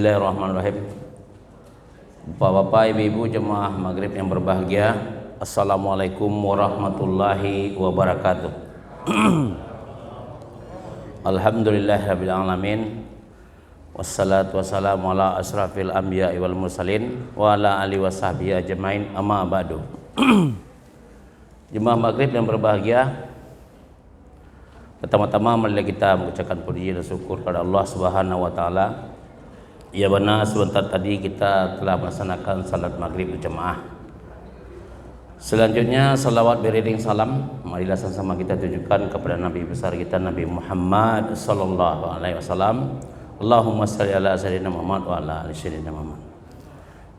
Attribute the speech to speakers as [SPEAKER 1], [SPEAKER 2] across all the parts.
[SPEAKER 1] Bismillahirrahmanirrahim. Bapak-bapak, ibu-ibu jemaah maghrib yang berbahagia, Assalamualaikum warahmatullahi wabarakatuh. Alhamdulillahirabbil alamin. Wassalatu wassalamu ala asrafil anbiya'i wal mursalin wa ala alihi washabbihi ajmain, amma ba'du. Jemaah maghrib yang berbahagia, pertama-tama marilah kita mengucapkan puji dan syukur kepada Allah Subhanahu wa taala. Ya benar, sebentar tadi kita telah melaksanakan salat maghrib berjemaah. Selanjutnya salawat beriring salam marilah sama-sama kita tujukan kepada Nabi besar kita, Nabi Muhammad sallallahu alaihi wasallam. Allahumma shalli ala sayyidina Muhammad wa ala ali sayyidina Muhammad.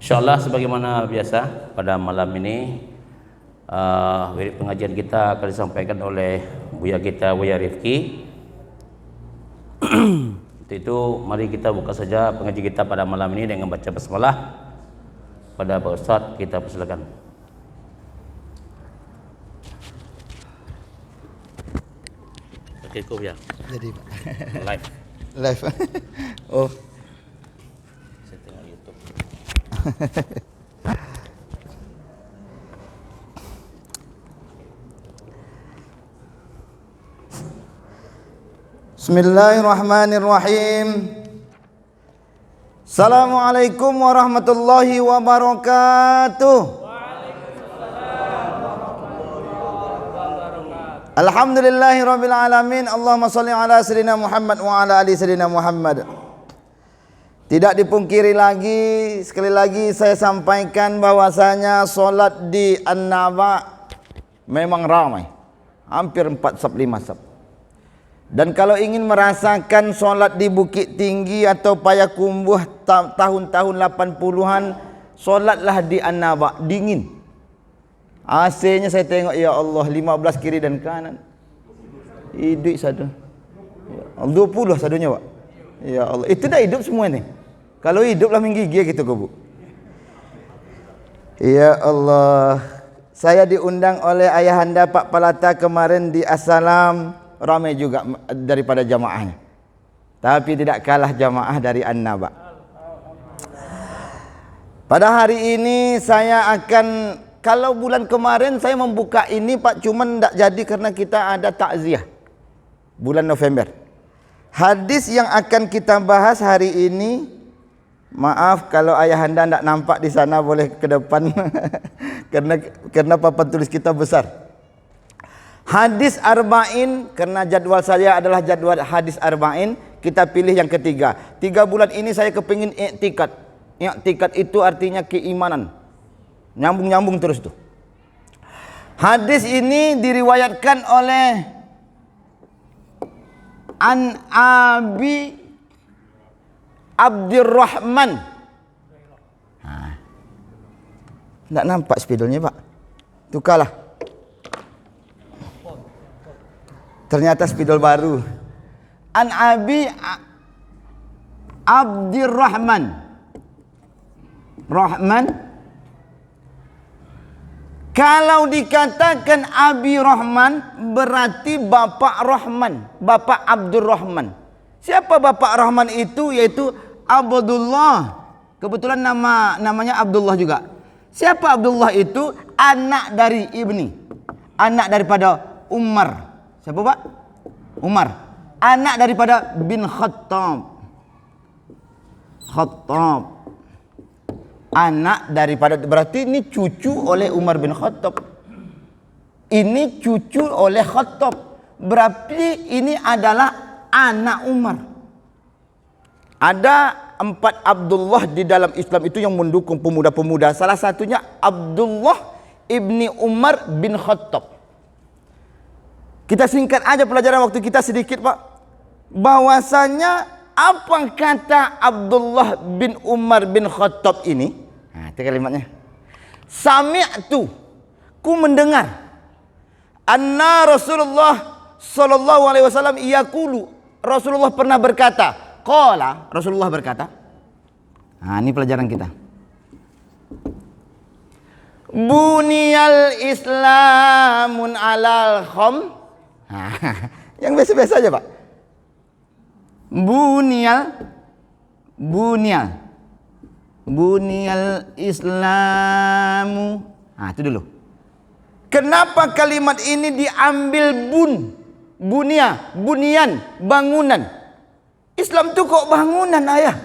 [SPEAKER 1] Insyaallah sebagaimana biasa pada malam ini pengajian kita akan disampaikan oleh Buya kita, Buya Rifki. Untuk itu mari kita buka saja pengajian kita pada malam ini dengan baca basmalah. Pada Pak Ustaz kita persilakan. Oke, kau ya. Jadi Pak. Live. Oh. Saya tengok YouTube.
[SPEAKER 2] Bismillahirrahmanirrahim. Assalamualaikum warahmatullahi wabarakatuh. Alhamdulillahirabbil alamin. Allahumma shalli ala sayyidina Muhammad wa ala ali sayyidina Muhammad. Tidak dipungkiri lagi, sekali lagi saya sampaikan bahwasanya solat di An-Naba memang ramai, hampir 4 saf 5 saf. Dan kalau ingin merasakan solat di Bukit Tinggi atau Payakumbuh tahun-tahun 80-an, solatlah di An-Naba, dingin. AC-nya saya tengok, ya Allah, 15 kiri dan kanan. Hidup satu. 20 sadunya, Pak. Ya Allah, itu dah hidup semua ni. Kalau hiduplah menggigil gitu kau, Bu. Ya Allah, saya diundang oleh ayahanda Pak Palata kemarin di Assalam, ramai juga daripada jamaahnya. Tapi tidak kalah jamaah dari An-Naba. Pada hari ini saya akan, kalau bulan kemarin saya membuka ini Pak, cuman tidak jadi karena kita ada takziah bulan November. Hadis yang akan kita bahas hari ini, maaf kalau ayahanda tidak nampak di sana, boleh ke depan karena papan tulis kita besar. Hadis arba'in, karena jadwal saya adalah jadwal hadis arba'in, kita pilih yang ketiga. 3 bulan ini saya kepingin i'tikad. I'tikad itu artinya keimanan. Nyambung-nyambung terus tuh. Hadis ini diriwayatkan oleh An Abi Abdurrahman. Tidak nampak spidolnya, Pak. Tukarlah. Ternyata spidol baru. An Abi Abdurrahman. Kalau dikatakan Abi Rahman berarti Bapak Rahman, Bapak Abdurrahman. Siapa Bapak Rahman itu? Yaitu Abdullah. Kebetulan namanya Abdullah juga. Siapa Abdullah itu? Anak dari Ibni, anak daripada Umar. Siapa, Pak? Umar. Anak daripada bin Khattab. Anak daripada, berarti ini cucu oleh Umar bin Khattab. Ini cucu oleh Khattab. Berarti ini adalah anak Umar. Ada 4 Abdullah di dalam Islam itu yang mendukung pemuda-pemuda. Salah satunya Abdullah ibni Umar bin Khattab. Kita singkat aja pelajaran waktu kita sedikit, Pak. Bahwasanya apa kata Abdullah bin Umar bin Khattab ini? Nah, itu kalimatnya. Sami'tu, ku mendengar. Anna Rasulullah sallallahu alaihi wasallam yaqulu, Rasulullah pernah berkata. Qala, Rasulullah berkata. Nah, ini pelajaran kita. Buniyal Islamun alal kham. Yang biasa-biasa aja, Pak. Buniyal Bunyal Islamu. Itu dulu. Kenapa kalimat ini diambil bunyan, bangunan? Islam itu kok bangunan, ayah?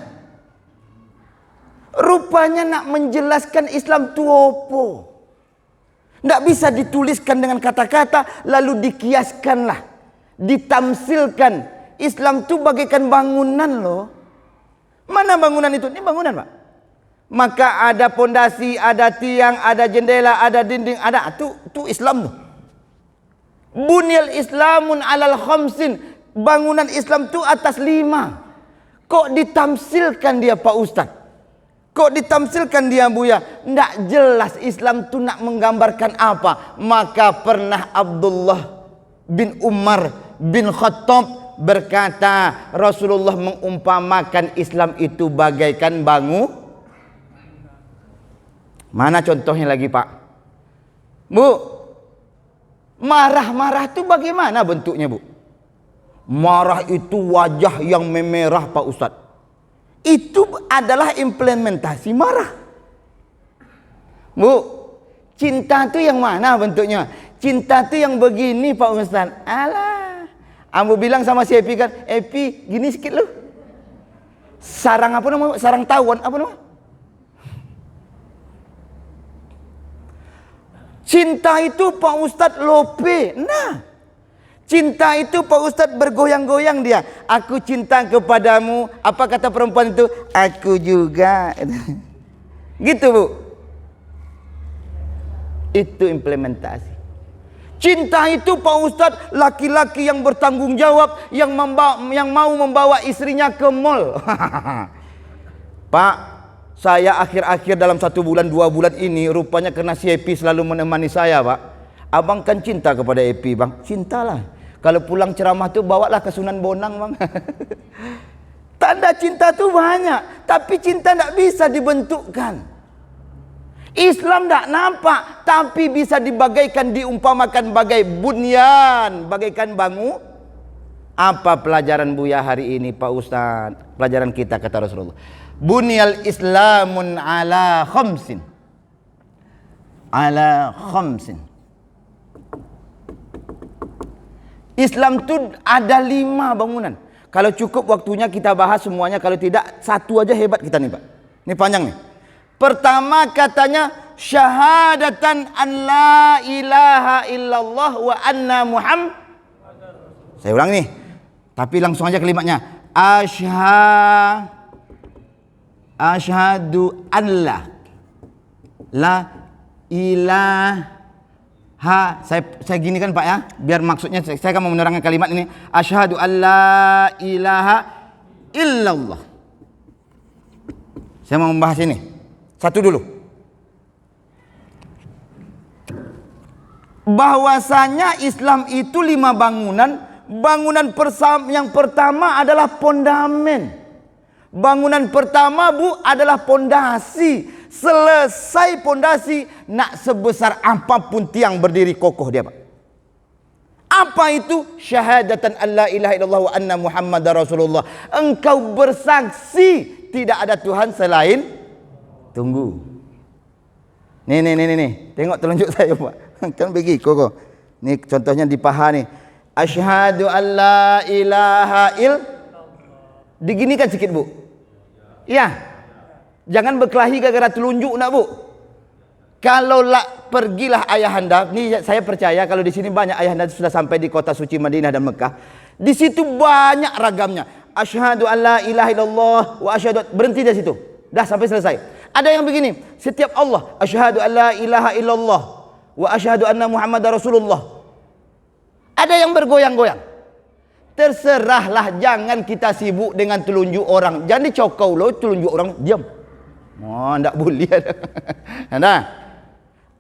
[SPEAKER 2] Rupanya nak menjelaskan Islam itu apa? Tidak bisa dituliskan dengan kata-kata lalu dikiaskanlah, ditamsilkan. Islam itu bagaikan bangunan loh. Mana bangunan itu? Ini bangunan, Pak. Maka ada pondasi, ada tiang, ada jendela, ada dinding, ada. Itu Islam tuh. Bunyal Islamun alal khamsin. Bangunan Islam itu atas 5. Kok ditamsilkan dia, Pak Ustadz? Kok ditamsilkan dia, Buya? Tidak jelas Islam itu nak menggambarkan apa. Maka pernah Abdullah bin Umar bin Khattab berkata, Rasulullah mengumpamakan Islam itu bagaikan Mana contohnya lagi, Pak? Bu, marah-marah itu bagaimana bentuknya, Bu? Marah itu wajah yang memerah, Pak Ustadz. Itu adalah implementasi marah. Bu, cinta itu yang mana bentuknya? Cinta itu yang begini, Pak Ustadz. Alah, ambo bilang sama si Epi kan, Epi gini sikit lu. Sarang apa nama? Sarang tawon apa nama? Cinta itu Pak Ustadz lope. Nah, cinta itu Pak Ustadz bergoyang-goyang dia. Aku cinta kepadamu. Apa kata perempuan itu? Aku juga. Gitu, Bu. Itu implementasi. Cinta itu Pak Ustadz laki-laki yang bertanggung jawab, yang mau membawa istrinya ke mall. Pak, saya akhir-akhir dalam 1 bulan 2 bulan ini rupanya karena si Epi selalu menemani saya, Pak. Abang kan cinta kepada Epi, Bang. Cintalah. Kalau pulang ceramah tuh bawalah ke Sunan Bonang, Bang. Tanda cinta tuh banyak, tapi cinta tidak bisa dibentukkan. Islam tidak nampak, tapi bisa diumpamakan bagai bunyan, bagaikan bangun. Apa pelajaran Buya hari ini, Pak Ustaz? Pelajaran kita kata Rasulullah. Bunyal Islamun ala khamsin. Ala khamsin. Islam itu ada 5 bangunan. Kalau cukup waktunya kita bahas semuanya, kalau tidak 1 aja hebat kita nih, Pak. Ini panjang nih. Pertama katanya syahadatan an la ilaha illallah wa anna Muhammad. Saya ulang nih. Tapi langsung aja kalimatnya. Asyhadu an la ilaha. Saya gini kan, Pak, ya, biar maksudnya saya akan menerangkan kalimat ini. Asyhadu an la ilaha illallah. Saya mau membahas ini. 1 dulu. Bahwasanya Islam itu 5 bangunan. Bangunan yang pertama adalah pondamen. Bangunan pertama, Bu, adalah pondasi. Selesai pondasi, nak sebesar apapun tiang berdiri kokoh dia, Pak. Apa itu? Syahadatan alla ilaha illallah wa anna Muhammadar Rasulullah. Engkau bersaksi tidak ada Tuhan selain. Tunggu. Nih. Tengok telunjuk saya, Pak. Kan pergi kokoh. Nih contohnya di paha nih. Asyhadu alla ilaha diginikan sedikit, Bu. Iya. Jangan berkelahi gara-gara telunjuk nak, Bu. Kalau pergilah ayahanda, ini saya percaya kalau di sini banyak ayahanda sudah sampai di kota suci Madinah dan Mekah. Di situ banyak ragamnya. Asyhadu alla ilaha illallah wa asyhadu, berhenti di situ. Dah sampai selesai. Ada yang begini, setiap Allah asyhadu alla ilaha illallah wa asyhadu anna Muhammadar Rasulullah. Ada yang bergoyang-goyang. Terserahlah, jangan kita sibuk dengan telunjuk orang. Jangan dicokau loh telunjuk orang, diam. Oh, enggak boleh. Nah,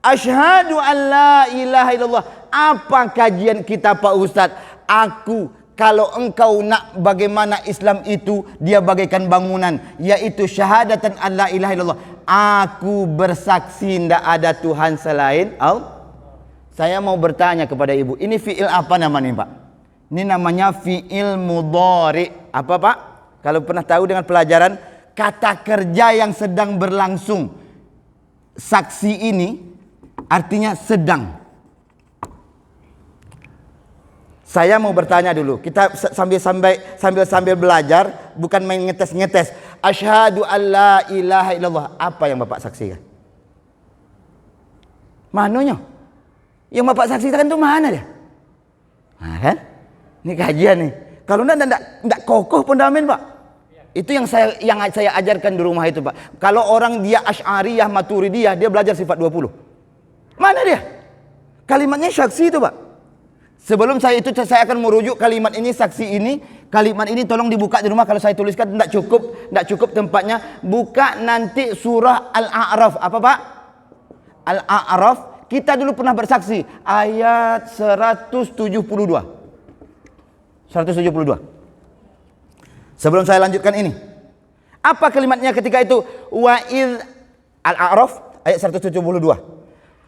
[SPEAKER 2] asyhadu alla ilaha illallah. Apa kajian kita, Pak Ustaz? Kalau engkau nak bagaimana Islam itu, dia bagaikan bangunan, yaitu syahadatan alla ilaha illallah. Aku bersaksi tidak ada Tuhan selain Allah. Saya mau bertanya kepada ibu, ini fi'il apa namanya, Pak? Ini namanya fi'il mudhari. Apa, Pak? Kalau pernah tahu dengan pelajaran kata kerja yang sedang berlangsung. Saksi ini artinya sedang. Saya mau bertanya dulu. Kita sambil belajar, bukan main ngetes-ngetes. Asyhadu an la ilaha illallah. Apa yang Bapak saksikan? Mananya? Yang Bapak saksikan itu mana dia? Nah, kan? Ini kajian nih. Kalau enggak kokoh pendamin, Pak. Itu yang saya ajarkan di rumah itu, Pak. Kalau orang dia Asy'ariyah, Maturidiyah, dia belajar sifat 20. Mana dia? Kalimatnya saksi itu, Pak. Sebelum saya akan merujuk kalimat ini, saksi ini. Kalimat ini tolong dibuka di rumah. Kalau saya tuliskan enggak cukup tempatnya. Buka nanti surah Al-A'raf. Apa, Pak? Al-A'raf. Kita dulu pernah bersaksi. Ayat 172. 172. Sebelum saya lanjutkan ini, apa kalimatnya ketika itu? Wa iz Al-A'raf ayat 172.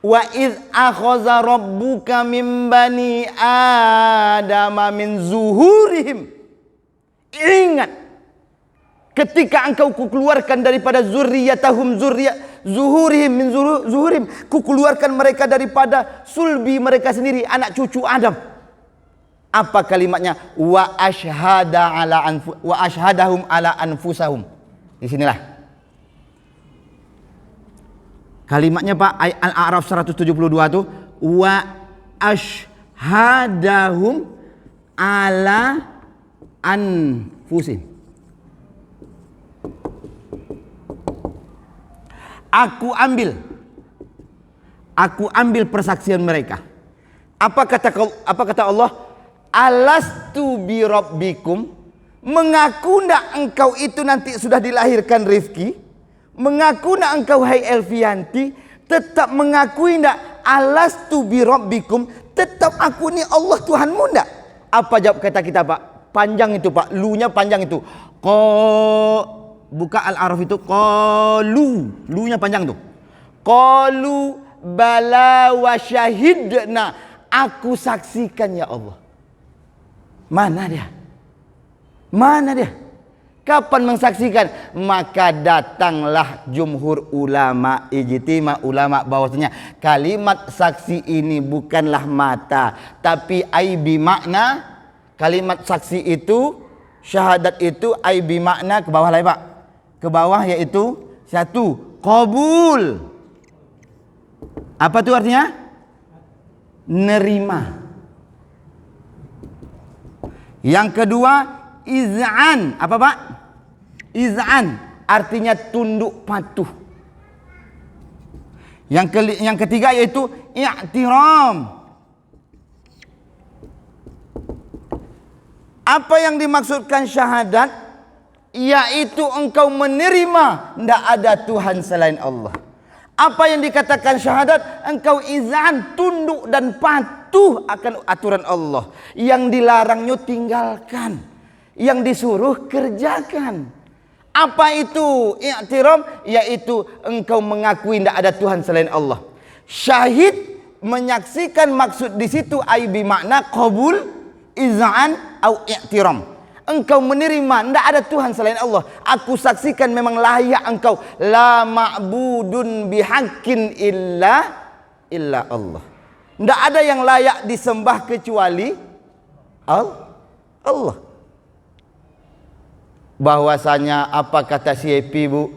[SPEAKER 2] Wa iz akhadha rabbuka min bani adama min zuhurihim. Ingat ketika engkau kukeluarkan daripada zuhurihim min zuhurihim, kukeluarkan mereka daripada sulbi mereka sendiri, anak cucu Adam. Apa kalimatnya? Wa asyhadahum ala anfusahum. Di sinilah. Kalimatnya, Pak, ayat Al-A'raf 172 itu wa asyhadahum ala anfusihim. Aku ambil persaksian mereka. Apa kata Allah? Alastu bi rabbikum, mengaku ndak engkau itu nanti sudah dilahirkan Rifki? Mengaku ndak engkau hai Elvianti? Tetap mengakui ndak? Alastu bi rabbikum, tetap aku ni Allah Tuhanmu ndak? Apa jawab kata kita, Pak? Panjang itu, Pak. Lu-nya panjang itu. Buka Al-A'raf itu. Qalu. Lu-nya panjang tuh. Qalu bala wa syahidna. Aku saksikan ya Allah. Mana dia? Mana dia? Kapan mensaksikan? Maka datanglah jumhur ulama, ijtima ulama, bahwasanya kalimat saksi ini bukanlah mata, tapi aibi makna. Kalimat saksi itu, syahadat itu aibi makna, ke bawah lagi, Pak. Ke bawah, yaitu satu, qabul. Apa itu artinya? Nerima. Yang kedua, iz'an. Apa, Pak? Iz'an artinya tunduk patuh. Yang ketiga yaitu i'tiram. Apa yang dimaksudkan syahadat? Yaitu engkau menerima tidak ada Tuhan selain Allah. Apa yang dikatakan syahadat? Engkau iz'an, tunduk dan patuh akan aturan Allah. Yang dilarangnya tinggalkan, yang disuruh kerjakan. Apa itu i'tiram? Yaitu engkau mengakui tidak ada Tuhan selain Allah. Syahid menyaksikan, maksud di situ aibi makna qabul, iz'an atau i'tiram. Engkau menerima tidak ada Tuhan selain Allah. Aku saksikan memang layak engkau. La ma'budun bihaqqin illa Allah. Tidak ada yang layak disembah kecuali Allah. Bahwasanya apa kata si Epi, Bu?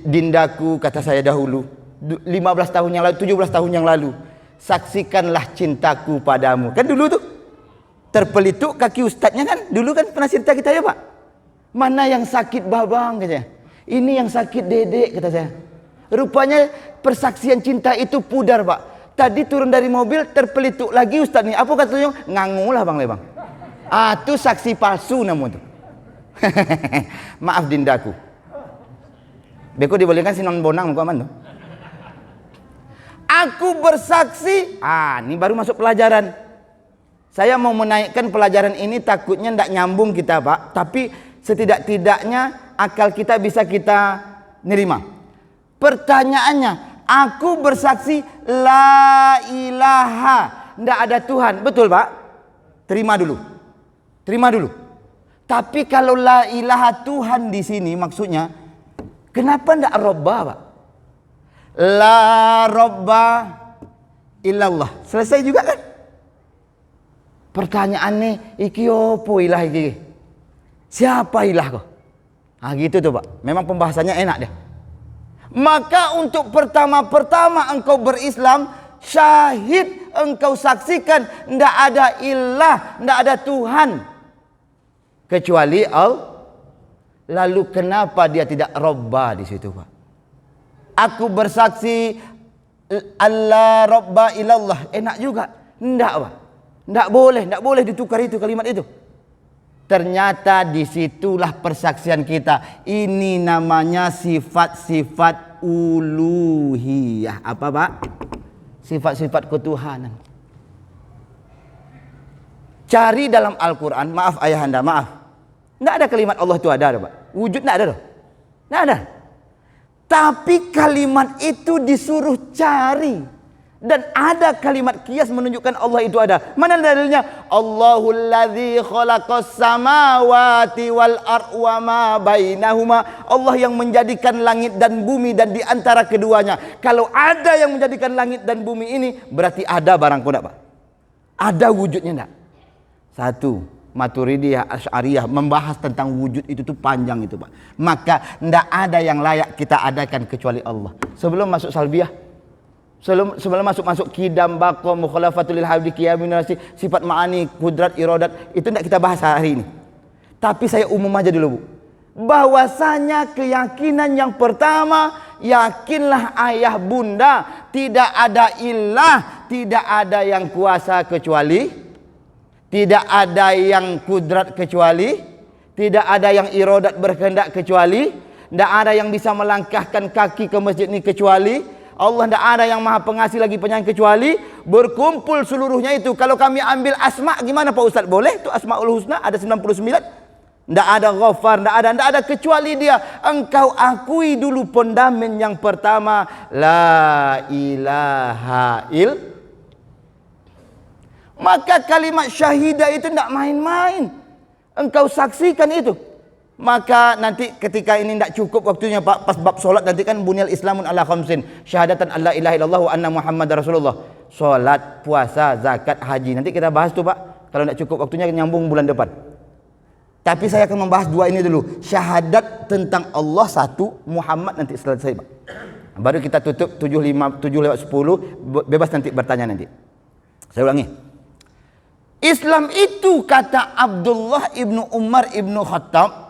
[SPEAKER 2] Dindaku, kata saya dahulu, 15 tahun yang lalu, 17 tahun yang lalu, saksikanlah cintaku padamu. Kan dulu tuh terpelituk kaki ustadznya, kan dulu kan pernah cerita kita ya, Pak. Mana yang sakit babang, katanya. Ini yang sakit dedek, kata saya. Rupanya persaksian cinta itu pudar, Pak. Tadi turun dari mobil terpelituk lagi ustadz nih. Apa katanya? Ngangulah bang lebang. Itu saksi palsu namun tuh. Maaf dindaku. Beko dibolehkan si non bonang muka aman tuh. Aku bersaksi. Ini baru masuk pelajaran. Saya mau menaikkan pelajaran ini, takutnya tidak nyambung kita, Pak. Tapi setidak-tidaknya akal kita bisa kita nerima. Pertanyaannya, aku bersaksi la ilaha, tidak ada Tuhan. Betul, Pak? Terima dulu. Tapi kalau la ilaha Tuhan di sini maksudnya, kenapa ndak robba, Pak? La robba illallah. Selesai juga kan? Pertanyaannya, iki opo ilah iki? Siapa ilah kau? Ah gitu tuh, Pak. Memang pembahasannya enak dia. Maka untuk pertama-pertama engkau berislam, syahid engkau saksikan ndak ada ilah, ndak ada Tuhan kecuali Allah. Lalu kenapa dia tidak robba di situ, Pak? Aku bersaksi Allah robba ilallah. Enak juga. Ndak, Pak. Ndak boleh ditukar itu kalimat itu. Ternyata disitulah persaksian kita. Ini namanya sifat-sifat uluhiyah. Apa, Pak? Sifat-sifat ketuhanan. Cari dalam Al-Quran, maaf ayahanda, maaf. Nggak ada kalimat Allah itu ada, Pak. Wujud nggak ada, loh. Nggak ada. Tapi kalimat itu disuruh cari. Dan ada kalimat qiyas menunjukkan Allah itu ada. Mana dalilnya? Allahul ladzi khalaqas samawati wal ardh wa ma bainahuma. Allah yang menjadikan langit dan bumi dan di antara keduanya. Kalau ada yang menjadikan langit dan bumi ini, berarti ada barang enggak, Pak? Ada wujudnya enggak? Satu, Maturidiyah, Asy'ariyah membahas tentang wujud itu tuh panjang itu, Pak. Maka enggak ada yang layak kita adakan kecuali Allah. Sebelum masuk salbiyah, sebelum masuk kidam, baqo, mukhalafatul lil habdi, qiyamin nasi, sifat ma'ani, kudrat, iradat, itu tidak kita bahas hari ini. Tapi saya umum aja dulu, Bu. Bahwasanya keyakinan yang pertama, yakinlah ayah bunda tidak ada ilah, tidak ada yang kuasa kecuali, tidak ada yang kudrat kecuali, tidak ada yang iradat berkehendak kecuali, tidak ada yang bisa melangkahkan kaki ke masjid ini kecuali Allah, tidak ada yang maha pengasih lagi penyayang kecuali. Berkumpul seluruhnya itu. Kalau kami ambil asma gimana, Pak Ustaz? Boleh itu Asmaul Husna ada 99. Tidak ada Ghaffar, tidak ada kecuali dia. Engkau akui dulu pondamen yang pertama, la ilaha illallah. Maka kalimat syahidah itu tidak main-main. Engkau saksikan itu. Maka nanti ketika ini tidak cukup waktunya, Pak, pas bab solat nanti kan bunyal islamun ala khamsin, syahadatan alla ilaha illallah wa anna muhammadar rasulullah. Solat, puasa, zakat, haji. Nanti kita bahas tuh, Pak. Kalau tidak cukup waktunya nyambung bulan depan. Tapi saya akan membahas dua ini dulu. Syahadat tentang Allah satu, Muhammad nanti selesai, Pak. Baru kita tutup 7:10, bebas nanti bertanya nanti. Saya ulangi. Islam itu, kata Abdullah ibnu Umar ibnu Khattab,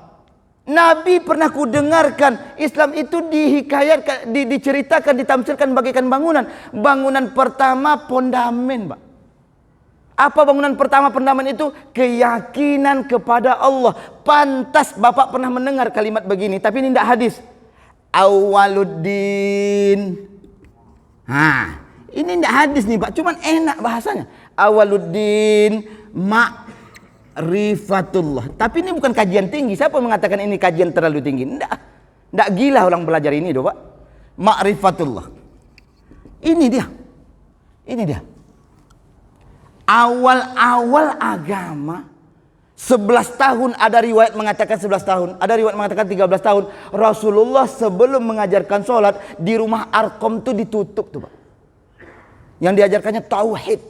[SPEAKER 2] Nabi pernah kudengarkan Islam itu dihikayatkan, diceritakan, ditamsilkan bagaikan bangunan. Bangunan pertama pondamen, Pak. Apa bangunan pertama pondamen itu? Keyakinan kepada Allah. Pantas Bapak pernah mendengar kalimat begini, tapi ini tidak hadis. Awaluddin. Ini tidak hadis nih, Pak. Cuman enak bahasanya. Awaluddin ma'rifatullah. Tapi ini bukan kajian tinggi. Siapa mengatakan ini kajian terlalu tinggi? Tidak gila orang belajar ini, Pak. Ma'rifatullah. Ini dia. Awal-awal agama 11 tahun, ada riwayat mengatakan 11 tahun, ada riwayat mengatakan 13 tahun. Rasulullah sebelum mengajarkan sholat di rumah Arqam itu ditutup tuh, Pak. Yang diajarkannya tauhid,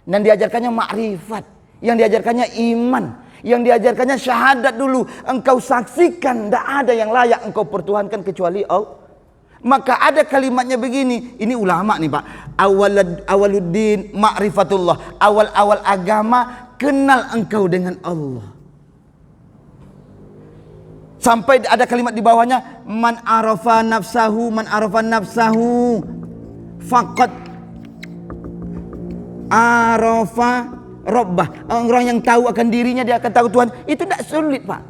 [SPEAKER 2] dan diajarkannya makrifat, yang diajarkannya iman, yang diajarkannya syahadat dulu. Engkau saksikan tidak ada yang layak engkau pertuhankan kecuali Allah. Maka ada kalimatnya begini. Ini ulama nih, Pak. Awaluddin ma'rifatullah. Awal-awal agama kenal engkau dengan Allah. Sampai ada kalimat di bawahnya, man arafa nafsahu faqad arafa rabbah. Orang yang tahu akan dirinya, dia akan tahu Tuhan. Itu tidak sulit, Pak.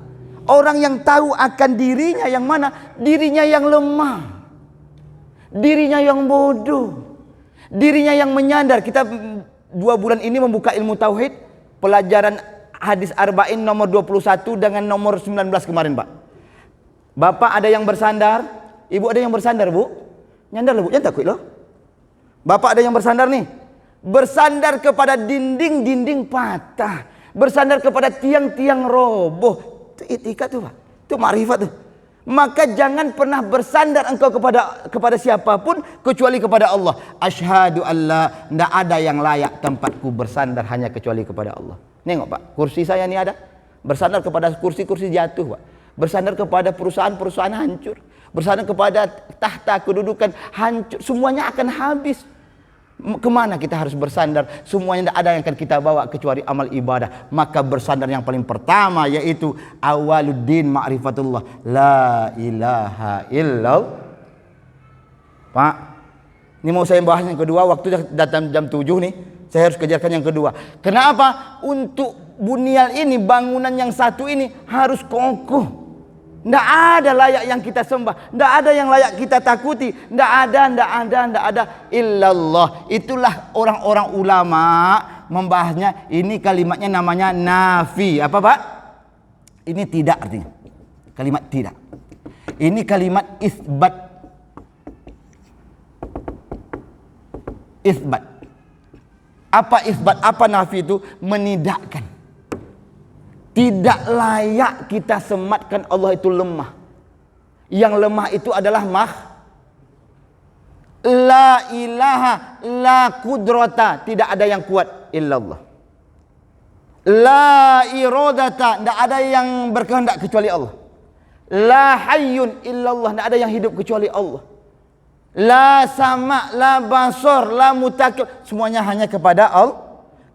[SPEAKER 2] Orang yang tahu akan dirinya yang mana? Dirinya yang lemah, dirinya yang bodoh, dirinya yang menyandar. Kita 2 bulan ini membuka ilmu tauhid, pelajaran hadis arba'in nomor 21 dengan nomor 19 kemarin, Pak. Bapak ada yang bersandar, Ibu ada yang bersandar, Bu. Nyandar loh, Bu, jangan takut loh. Bapak ada yang bersandar nih. Bersandar kepada dinding-dinding patah. bersandar kepada tiang-tiang roboh. Itu itikad tuh Pak, itu ma'rifat tuh. Maka jangan pernah bersandar engkau kepada siapapun kecuali kepada Allah. Asyhadu alla, tidak ada yang layak tempatku bersandar hanya kecuali kepada Allah. Nengok Pak, kursi saya ini ada. Bersandar kepada kursi-kursi jatuh Pak. Bersandar kepada perusahaan-perusahaan hancur. Bersandar kepada tahta kedudukan hancur. Semuanya akan habis. Kemana kita harus bersandar? Semuanya tidak ada yang akan kita bawa kecuali amal ibadah. Maka bersandar yang paling pertama yaitu awaluddin ma'rifatullah, la ilaha illallah. Pak, ini mau saya bahas yang kedua. Waktu datang jam 7 nih, saya harus kejarkan yang kedua. Kenapa? Untuk bunyal ini, bangunan yang satu ini harus kokoh. Tidak ada layak yang kita sembah, tidak ada yang layak kita takuti, tidak ada illallah. Itulah orang-orang ulama membahasnya. Ini kalimatnya namanya nafi. Apa Pak? Ini tidak artinya. Kalimat tidak. Ini kalimat isbat. Isbat. Apa isbat? Apa nafi itu? Menidakkan. Tidak layak kita sematkan Allah itu lemah. Yang lemah itu adalah la ilaha la kudrata, tidak ada yang kuat illallah. La iradata, tidak ada yang berkehendak kecuali Allah. La hayyun illallah, tidak ada yang hidup kecuali Allah. La sama, la basar, la mutakib, semuanya hanya kepada Allah.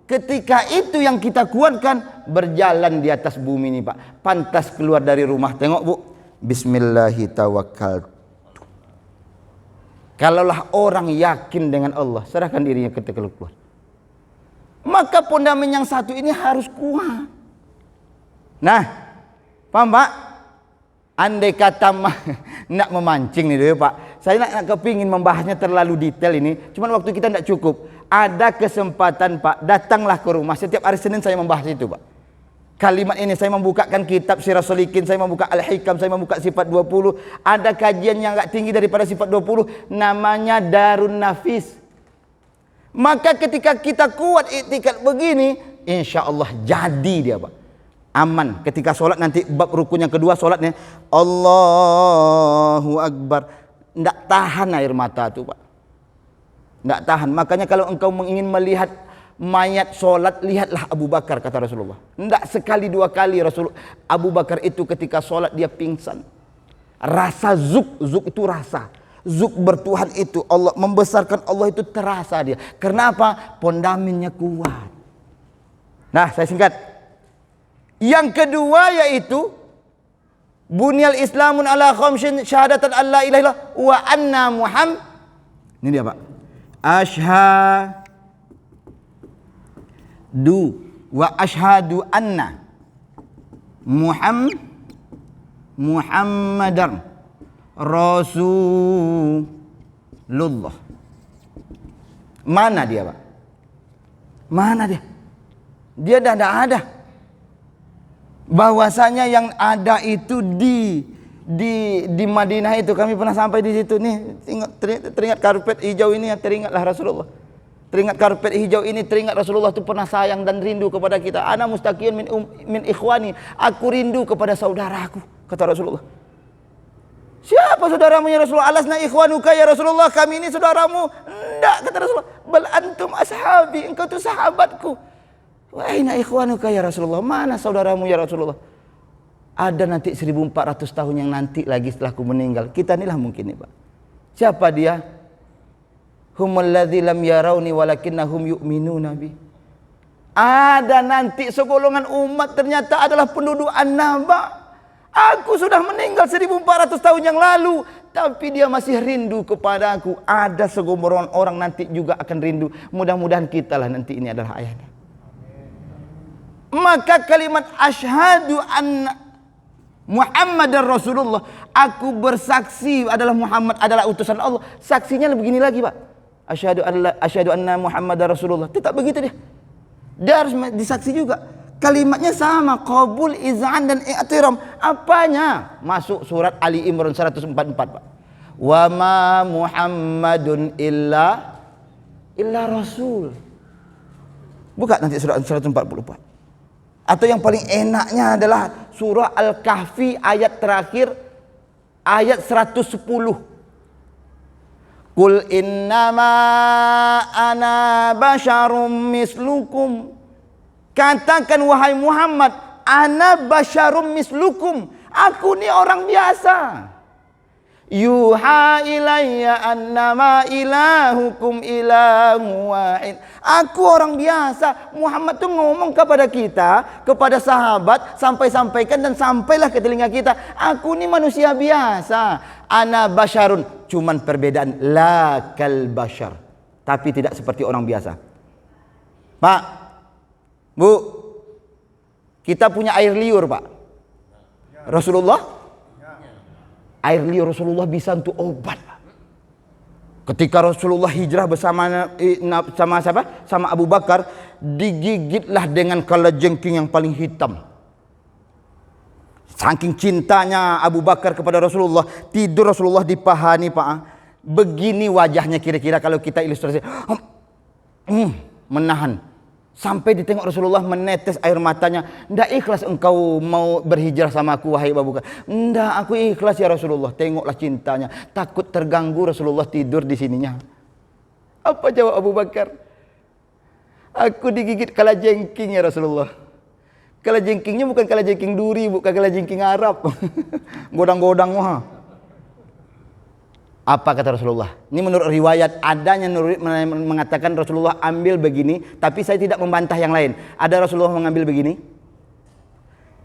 [SPEAKER 2] Ketika itu yang kita kuatkan, berjalan di atas bumi ini Pak. Pantas keluar dari rumah. Tengok Bu. Bismillahirrahmanirrahim. Kalaulah orang yakin dengan Allah, serahkan dirinya ketika keluar. Maka fondamen yang satu ini harus kuat. Nah, paham Pak? Andai kata nak memancing nih dulu Pak. Saya nak kepingin membahasnya terlalu detail ini. Cuman waktu kita tidak cukup. Ada kesempatan Pak, datanglah ke rumah. Setiap hari Senin saya membahas itu Pak. Kalimat ini saya membukakan kitab Sirah Solikin, saya membuka Al-Hikam, saya membuka Sifat 20. Ada kajian yang agak tinggi daripada Sifat 20, namanya Darun Nafis. Maka ketika kita kuat iktikad begini, insya Allah jadi dia Pak. Aman. Ketika sholat nanti bab rukun yang kedua sholatnya Allahu Akbar. Tidak tahan air mata itu Pak. Tidak tahan. Makanya kalau engkau ingin melihat mayat solat, lihatlah Abu Bakar, kata Rasulullah. Tidak sekali dua kali Abu Bakar itu ketika solat dia pingsan. Rasa zuk itu rasa. Zuk bertuhan itu, Allah membesarkan Allah itu terasa dia. Kenapa? Pondamennya kuat. Nah, saya singkat. Yang kedua yaitu bunyal islamun ala khamsin syahadatan alla ilaha illallah wa anna Muhammad. Ini dia Pak. Ashhadu anna Muhammadar Rasulullah. Mana dia Pak? Mana dia? Dia dah tidak ada. Bahwasanya yang ada itu di Madinah itu, kami pernah sampai di situ nih. Teringat karpet hijau ini, teringatlah Rasulullah. Teringat karpet hijau ini, teringat Rasulullah itu pernah sayang dan rindu kepada kita. Ana mustaqiyun min ikhwani, aku rindu kepada saudaraku, kata Rasulullah. Siapa saudaramu ya Rasulullah? Alasna ikhwanuka ya Rasulullah, kami ini saudaramu. Enggak, kata Rasulullah. Bal antum ashabi, engkau itu sahabatku. Wa aina ikhwanuka ya Rasulullah? Mana saudaramu ya Rasulullah? Ada nanti 1400 tahun yang nanti lagi setelah aku meninggal. Kita inilah mungkin nih Pak. Siapa dia? Humul ladzi lam yarawni walakinnahum yu'minuna bi. Ada nanti segolongan umat ternyata adalah penduduk An-Naba. Aku sudah meninggal 1400 tahun yang lalu, tapi dia masih rindu kepada aku. Ada segombolan orang nanti juga akan rindu. Mudah-mudahan kita lah nanti ini adalah ayahnya. Maka kalimat asyhadu anna Muhammadar Rasulullah, aku bersaksi adalah Muhammad adalah utusan Allah. Saksinya begini lagi Pak. Asyhadu anna Muhammadar Rasulullah. Tetap begitu dia. Dia harus disaksi juga. Kalimatnya sama, qabul, iz'an dan i'tiram. Apanya? Masuk surat Ali Imran 144 Pak. Wa ma Muhammadun illa rasul. Buka nanti surat 144. Atau yang paling enaknya adalah surah Al-Kahfi ayat terakhir, ayat 110. Qul innama ana basyarum mislukum. Katakan wahai Muhammad, ana basyarum mislukum. Aku ni orang biasa. Yuha ilayya annama ilahukum ilahu wahid. Aku orang biasa. Muhammad tu ngomong kepada kita, kepada sahabat, sampaikan dan sampailah ke telinga kita. Aku ni manusia biasa. Ana basyarun, cuman perbedaan la kal basyar, tapi tidak seperti orang biasa. Pak, Bu, kita punya air liur, Pak. Rasulullah, air liur Rasulullah bisa untuk obat. Ketika Rasulullah hijrah bersama sama Abu Bakar, digigitlah dengan kalajengking yang paling hitam. Saking cintanya Abu Bakar kepada Rasulullah, tidur Rasulullah di paha ni, Pak. Begini wajahnya kira-kira kalau kita ilustrasi. Menahan. Sampai ditengok Rasulullah menetes air matanya. Ndak ikhlas engkau mau berhijrah sama aku, wahai Abu Bakar? Ndak, aku ikhlas ya Rasulullah. Tengoklah cintanya. Takut terganggu Rasulullah tidur di sininya. Apa jawab Abu Bakar? Aku digigit kalajengking ya Rasulullah. Kalajengkingnya bukan kalajengking duri, bukan kalajengking Arab. Godang-godang wah. Apa kata Rasulullah? Ini menurut riwayat, adanya mengatakan Rasulullah ambil begini, tapi saya tidak membantah yang lain. Ada Rasulullah mengambil begini,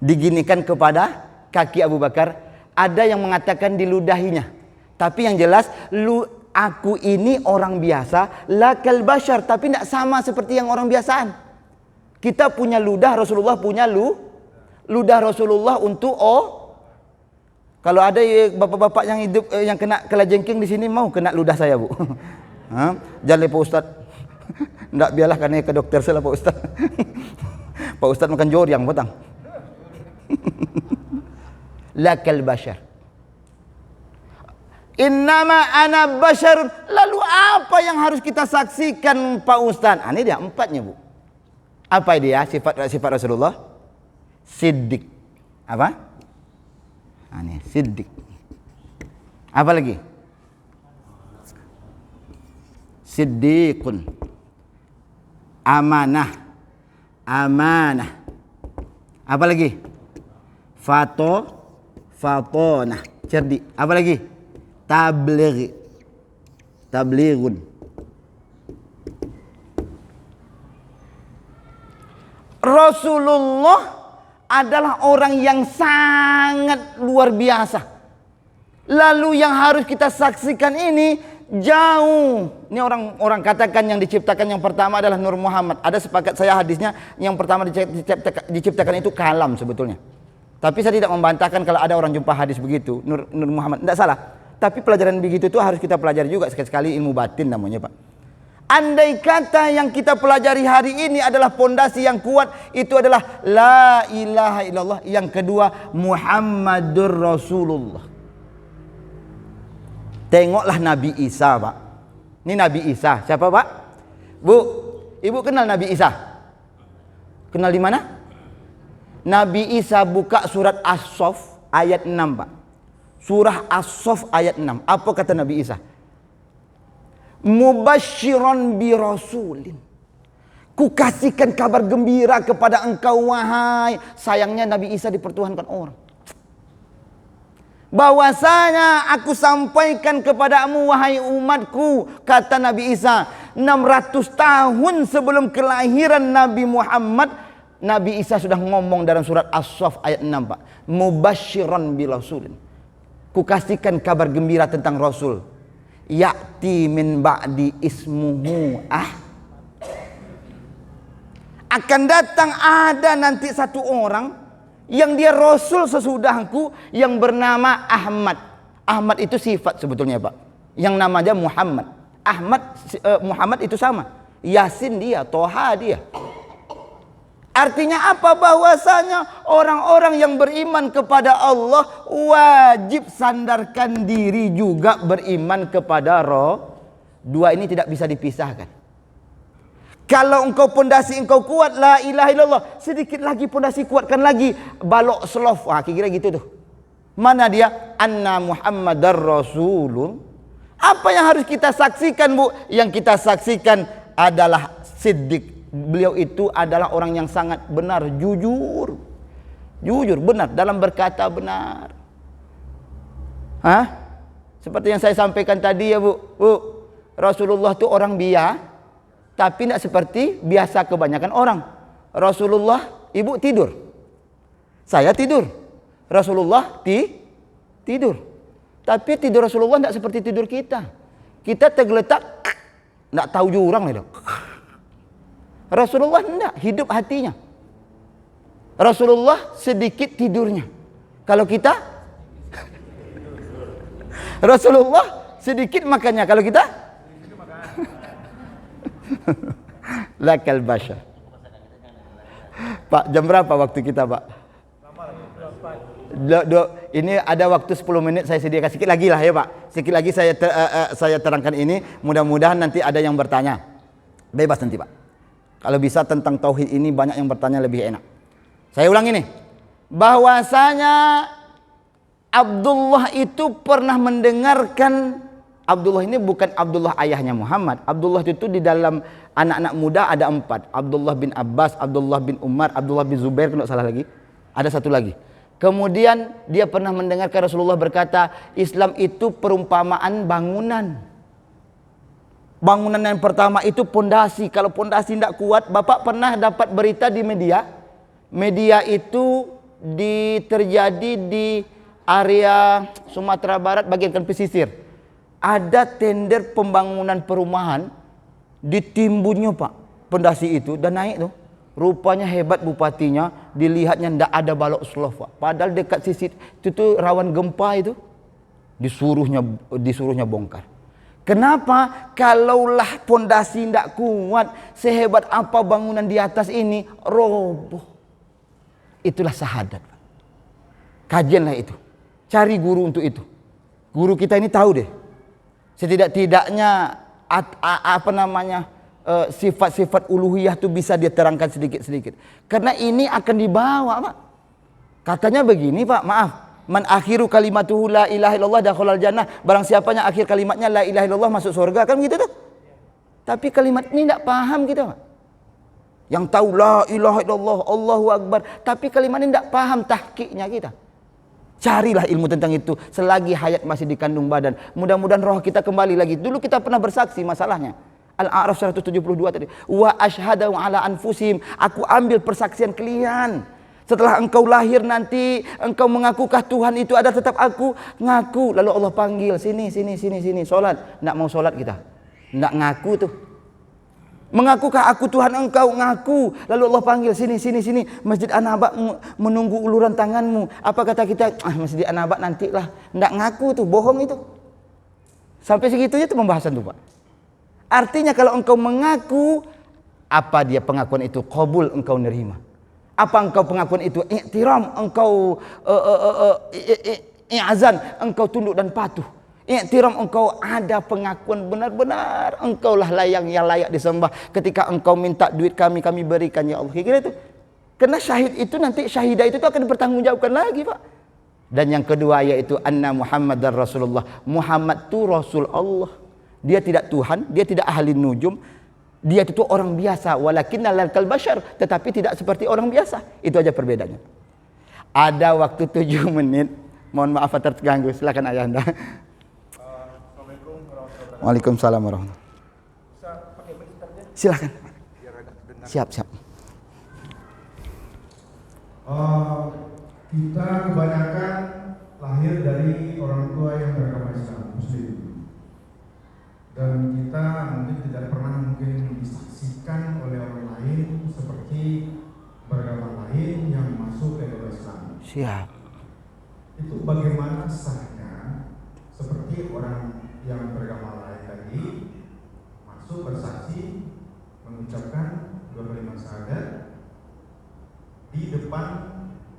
[SPEAKER 2] diginikan kepada kaki Abu Bakar. Ada yang mengatakan diludahinya. Tapi yang jelas, aku ini orang biasa, lakal bashar, tapi tidak sama seperti yang orang biasaan. Kita punya ludah, Rasulullah punya ludah Rasulullah untuk kalau ada bapak-bapak yang hidup yang kena kalajengking di sini, mau kena ludah saya, Bu. Jangan Pak Ustaz. Enggak, biarlah karena ke dokter saya lah, Pak Ustaz. Pak Ustaz makan joriang potang. Lakal bashar. Innama ana basyarun. Lalu apa yang harus kita saksikan, Pak Ustaz? Ini dia empatnya, Bu. Apa dia sifat Rasulullah? Siddiq. Apa? Ini siddiq. Apa lagi? Siddiqun. Amanah. Apa lagi? Fatonah. Cerdik. Apa lagi? Tablighun. Rasulullah adalah orang yang sangat luar biasa. Lalu yang harus kita saksikan ini jauh. Ini orang katakan yang diciptakan yang pertama adalah Nur Muhammad. Ada sepakat saya hadisnya, yang pertama diciptakan itu kalam sebetulnya. Tapi saya tidak membantahkan kalau ada orang jumpa hadis begitu, Nur Muhammad. Tidak salah. Tapi pelajaran begitu itu harus kita pelajari juga sekali-sekali, ilmu batin namanya, Pak. Andai kata yang kita pelajari hari ini adalah pondasi yang kuat, itu adalah la ilaha illallah. Yang kedua, Muhammadur Rasulullah. Tengoklah Nabi Isa, Pak. Ini Nabi Isa. Siapa, Pak? Bu, Ibu kenal Nabi Isa? Kenal di mana? Nabi Isa buka surat As-Saff ayat 6, Pak. Surah As-Saff ayat 6. Apa kata Nabi Isa? Mubasyiran bi rasulin. Ku kasihkan kabar gembira kepada engkau, wahai. Sayangnya Nabi Isa dipertuhankan orang. Bahwasanya aku sampaikan kepadamu, wahai umatku, kata Nabi Isa, 600 tahun sebelum kelahiran Nabi Muhammad, Nabi Isa sudah ngomong dalam surat As-Saff ayat 6, Pak. Mubasyiran bi rasulin. Ku kasihkan kabar gembira tentang Rasul. Ya'ti min ba'di ismuhu akan datang ada nanti satu orang yang dia Rasul sesudahku yang bernama Ahmad. Ahmad itu sifat sebetulnya, Pak. Yang namanya Muhammad. Muhammad itu sama. Yasin dia, Toha dia. Artinya apa? Bahwasanya orang-orang yang beriman kepada Allah wajib sandarkan diri juga beriman kepada Roh. Dua ini tidak bisa dipisahkan. Kalau engkau pondasi engkau kuat, la ilaha illallah, sedikit lagi pondasi kuatkan lagi, balok slof. Kira-kira gitu tuh. Mana dia? Anna Muhammadar Rasulun. Apa yang harus kita saksikan, Bu? Yang kita saksikan adalah siddiq. Beliau itu adalah orang yang sangat benar, jujur. Jujur, benar dalam berkata benar. Seperti yang saya sampaikan tadi ya, Bu. Rasulullah itu orang biasa, tapi tidak seperti biasa kebanyakan orang. Rasulullah, ibu tidur, saya tidur. Rasulullah tidur. Tapi tidur Rasulullah tidak seperti tidur kita. Kita tergeletak, tidak tahu jurang itu. Rasulullah tidak, hidup hatinya. Rasulullah sedikit tidurnya. Kalau kita Rasulullah sedikit makannya. Kalau kita lakal bashar. Pak, jam berapa waktu kita, Pak? Ini ada waktu 10 menit saya sediakan. Sedikit lagi lah ya, Pak. Sedikit lagi saya terangkan ini. Mudah-mudahan nanti ada yang bertanya. Bebas nanti, Pak. Kalau bisa tentang tauhid ini banyak yang bertanya, lebih enak. Saya ulang ini. Bahwasanya Abdullah itu pernah mendengarkan. Abdullah ini bukan Abdullah ayahnya Muhammad. Abdullah itu di dalam anak-anak muda ada 4. Abdullah bin Abbas, Abdullah bin Umar, Abdullah bin Zubair, kalau salah lagi. Ada satu lagi. Kemudian dia pernah mendengarkan Rasulullah berkata, Islam itu perumpamaan bangunan. Bangunan yang pertama itu pondasi. Kalau pondasi tidak kuat, Bapak pernah dapat berita di media. Media itu terjadi di area Sumatera Barat bagian pesisir. Ada tender pembangunan perumahan, ditimbunnya Pak pondasi itu dan naik tuh. Rupanya hebat bupatinya, dilihatnya ndak ada balok slof, Pak. Padahal dekat sisi itu rawan gempa itu, disuruhnya bongkar. Kenapa? Kalaulah pondasi ndak kuat, sehebat apa bangunan di atas ini roboh. Itulah syahadat, Pak. Kajianlah itu. Cari guru untuk itu. Guru kita ini tahu deh. Setidak-tidaknya sifat-sifat uluhiyah itu bisa dia terangkan sedikit-sedikit. Karena ini akan dibawa, Pak. Katanya begini, Pak, maaf. Man akhiru kalimatuhu la ilaha illallah dakhalal jannah. Barang siapa yang akhir kalimatnya la ilaha illallah masuk surga, kan gitu tuh. Tapi kalimat ini tidak paham kita, Pak. Yang tahu la ilaha illallah, Allahu akbar, tapi kalimat ini tidak paham tahqiqnya kita. Carilah ilmu tentang itu selagi hayat masih di kandung badan. Mudah-mudahan roh kita kembali lagi. Dulu kita pernah bersaksi masalahnya. Al-A'raf 172 tadi. Wa asyhadu ala anfusihim. Aku ambil persaksian kalian. Setelah engkau lahir nanti, engkau mengakukah Tuhan itu ada, tetap aku ngaku. Lalu Allah panggil, sini. Solat. Nak mau solat kita. Nak ngaku tuh. Mengakukah aku Tuhan engkau? Ngaku. Lalu Allah panggil, sini. Masjid An-Naba menunggu uluran tanganmu. Apa kata kita? Masjid An-Naba nantilah. Nggak ngaku tuh, bohong itu. Sampai segitunya tuh pembahasan tuh, Pak. Artinya kalau engkau mengaku, apa dia pengakuan itu? Qabul, engkau nerima. Apa engkau pengakuan itu? I'tiram, engkau i'azan, engkau tunduk dan patuh. I'tiram, engkau ada pengakuan benar-benar engkaulah yang layak disembah. Ketika engkau minta duit kami berikan ya Allah. Kira itu. Karena syahid itu nanti, syahidah itu akan dipertanggungjawabkan lagi, Pak. Dan yang kedua yaitu anna Muhammadar Rasulullah. Muhammad itu Rasul Allah. Dia tidak Tuhan, dia tidak ahli nujum. Dia itu orang biasa, walakinna lakal bashar, tetapi tidak seperti orang biasa. Itu aja perbedaannya. Ada waktu 7 menit. Mohon maaf terganggu. Silakan Ayahanda. Waalaikumsalam warahmatullahi wabarakatuh. Silakan. Siap.
[SPEAKER 3] Kita kebanyakan lahir dari orang tua yang beragama Islam, Muslim. Dan kita mungkin tidak pernah disaksikan oleh orang lain seperti beragama lain yang masuk ke dalam Islam.
[SPEAKER 2] Siap.
[SPEAKER 3] Itu bagaimana sahnya seperti orang yang beragama lain tadi masuk bersaksi mengucapkan 2 kalimat syahadat di depan